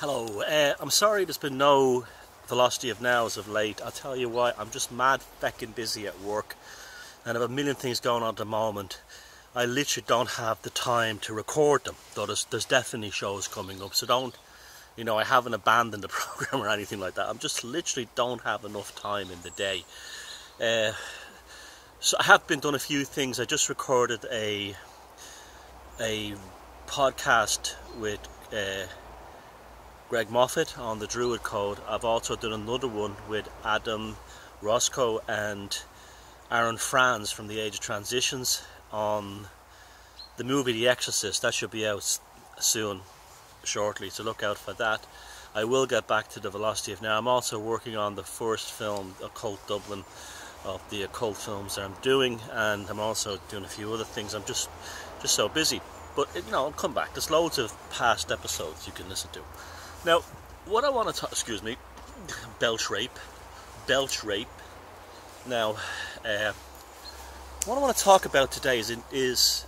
Hello, I'm sorry there's been no Velocity of Now as of late. I'll tell you why, I'm just mad feckin' busy at work and I have a million things going on at the moment. I literally don't have the time to record them, though there's definitely shows coming up, so don't, I haven't abandoned the program or anything like that. I'm just literally don't have enough time in the day. So I have been done a few things. I just recorded a podcast with Greg Moffat on the Druid Code. I've also done another one with Adam Roscoe and Aaron Franz from the Age of Transitions on the movie The Exorcist. That should be out soon, shortly, so look out for that. I will get back to the Velocity of Now. I'm also working on the first film, Occult Dublin, of the occult films that I'm doing, and I'm also doing a few other things. I'm just so busy, but I'll come back. There's loads of past episodes you can listen to. Now, what I want to talk, excuse me, belch rape. Now, what I want to talk about today is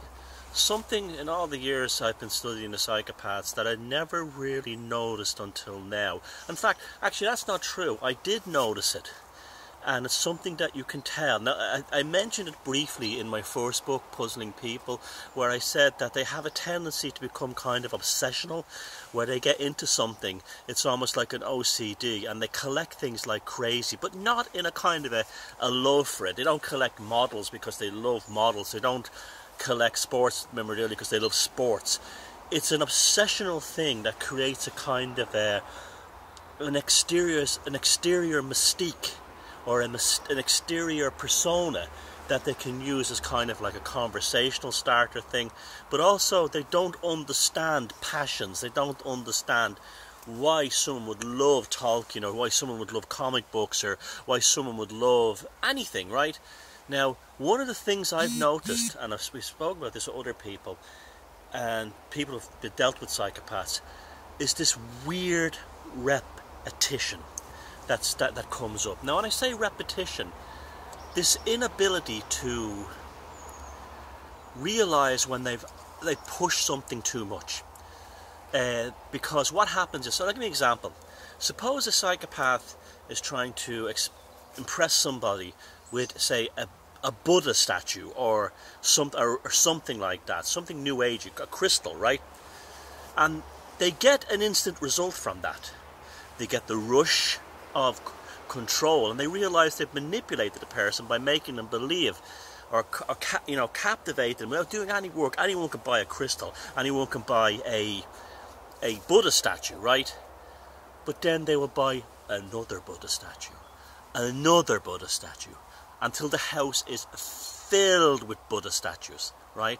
something in all the years I've been studying the psychopaths that I never really noticed until now. In fact, actually that's not true. I did notice it. And it's something that you can tell. Now, I mentioned it briefly in my first book, Puzzling People, where I said that they have a tendency to become kind of obsessional, where they get into something, it's almost like an OCD, and they collect things like crazy, but not in a kind of a love for it. They don't collect models because they love models. They don't collect sports memorabilia because they love sports. It's an obsessional thing that creates a kind of an exterior mystique, or an exterior persona that they can use as kind of like a conversational starter thing. But also they don't understand passions. They don't understand why someone would love Tolkien, or why someone would love comic books, or why someone would love anything, right? Now, one of the things I've noticed, and we've spoken about this with other people, and people who've dealt with psychopaths, is this weird repetition that comes up. Now, when I say repetition, this inability to realize when they push something too much. Because what happens is, so I'll give you an example. Suppose a psychopath is trying to impress somebody with, say, a Buddha statue or something like that, something new age, a crystal, right? And they get an instant result from that. They get the rush of control, and they realize they've manipulated the person by making them believe or captivate them without doing any work. Anyone can buy a crystal, anyone can buy a Buddha statue, right? But then they will buy another Buddha statue, until the house is filled with Buddha statues, right?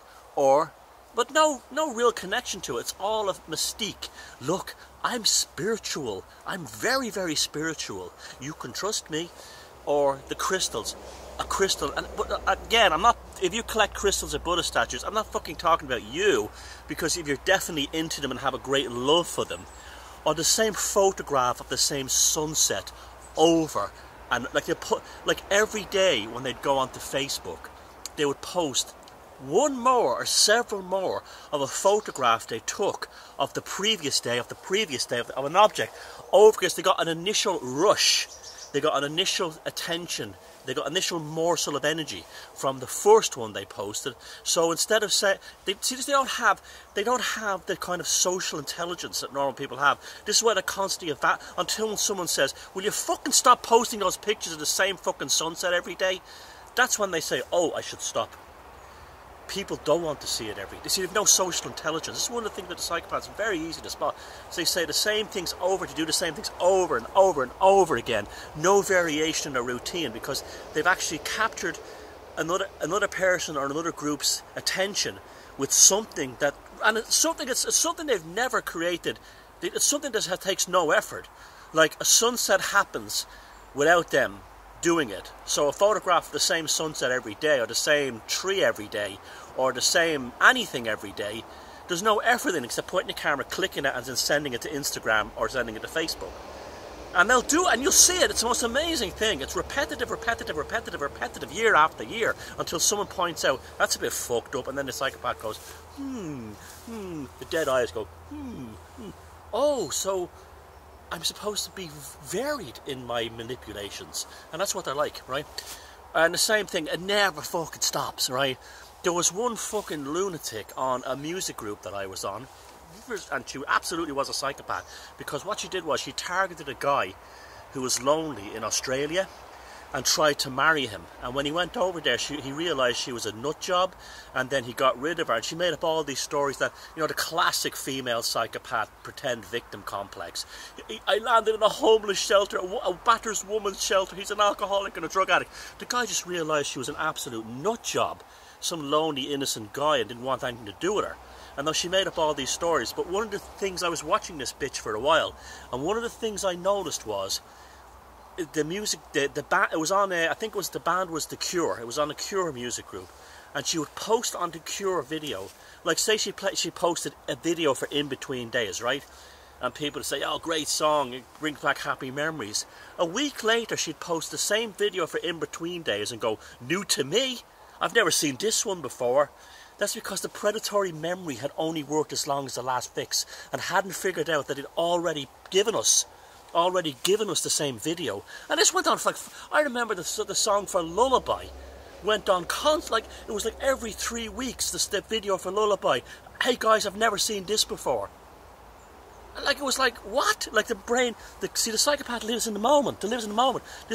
But no real connection to it. It's all of mystique. Look, I'm spiritual. I'm very, very spiritual. You can trust me. Or the crystals. A crystal. But again, I'm not. If you collect crystals or Buddha statues, I'm not fucking talking about you, because if you're definitely into them and have a great love for them, or the same photograph of the same sunset over, and like every day when they'd go onto Facebook, they would post one more or several more of a photograph they took of the previous day, of an object, over, because they got an initial rush, they got an initial attention, they got an initial morsel of energy from the first one they posted. So instead of they don't have the kind of social intelligence that normal people have. This is why they're constantly until someone says, will you fucking stop posting those pictures of the same fucking sunset every day? That's when they say, oh, I should stop. People don't want to see it every day. See, they have no social intelligence. This is one of the things that the psychopaths are very easy to spot. So they say the same things over, to do the same things over and over and over again. No variation in their routine, because they've actually captured another person or another group's attention with something that, and it's something they've never created. It's something that takes no effort. Like a sunset happens without them doing it. So a photograph of the same sunset every day, or the same tree every day, or the same anything every day, there's no effort in it except pointing the camera, clicking it, and then sending it to Instagram or sending it to Facebook. And they'll do it, and you'll see it. It's the most amazing thing. It's repetitive, year after year, until someone points out, that's a bit fucked up, and then the psychopath goes, The dead eyes go, oh, so I'm supposed to be varied in my manipulations. And that's what they're like, right? And the same thing, it never fucking stops, right? There was one fucking lunatic on a music group that I was on, and she absolutely was a psychopath, because what she did was she targeted a guy who was lonely in Australia and tried to marry him. And when he went over there, he realised she was a nut job, and then he got rid of her, and she made up all these stories that, you know, the classic female psychopath pretend victim complex. I landed in a homeless shelter, a battered woman's shelter, he's an alcoholic and a drug addict. The guy just realised she was an absolute nut job, some lonely innocent guy, and didn't want anything to do with her. And though she made up all these stories, but one of the things, I was watching this bitch for a while, and one of the things I noticed was the music, the band, it was on I think it was, the band was The Cure, it was on the Cure music group, and she would post on the Cure video, like say she posted a video for In Between Days, right? And people would say, oh, great song, it brings back happy memories. A week later she'd post the same video for In Between Days and go, new to me, I've never seen this one before. That's because the predatory memory had only worked as long as the last fix, and hadn't figured out that it already given us the same video. And this went on for, like, I remember the song for Lullaby went on like, it was like every 3 weeks, the video for Lullaby. Hey guys, I've never seen this before. And like, it was like, what? Like the brain, see, the psychopath lives in the moment. This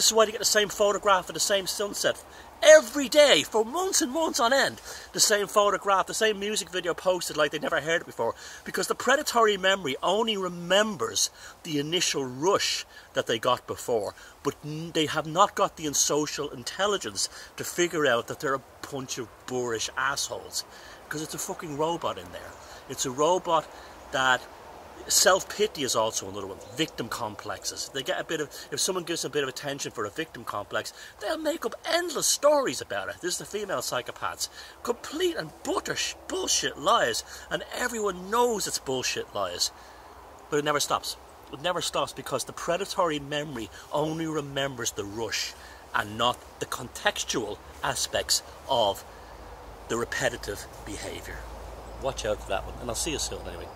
is why they get the same photograph of the same sunset every day for months and months on end. The same photograph, the same music video posted like they never heard it before. Because the predatory memory only remembers the initial rush that they got before, but they have not got the social intelligence to figure out that they're a bunch of boorish assholes. Because it's a fucking robot in there. It's a robot that... Self-pity is also another one. Victim complexes. They get a bit of, if someone gives them a bit of attention for a victim complex, they'll make up endless stories about it. This is the female psychopaths. Complete and bullshit lies. And everyone knows it's bullshit lies. But it never stops. It never stops because the predatory memory only remembers the rush and not the contextual aspects of the repetitive behaviour. Watch out for that one. And I'll see you soon anyway.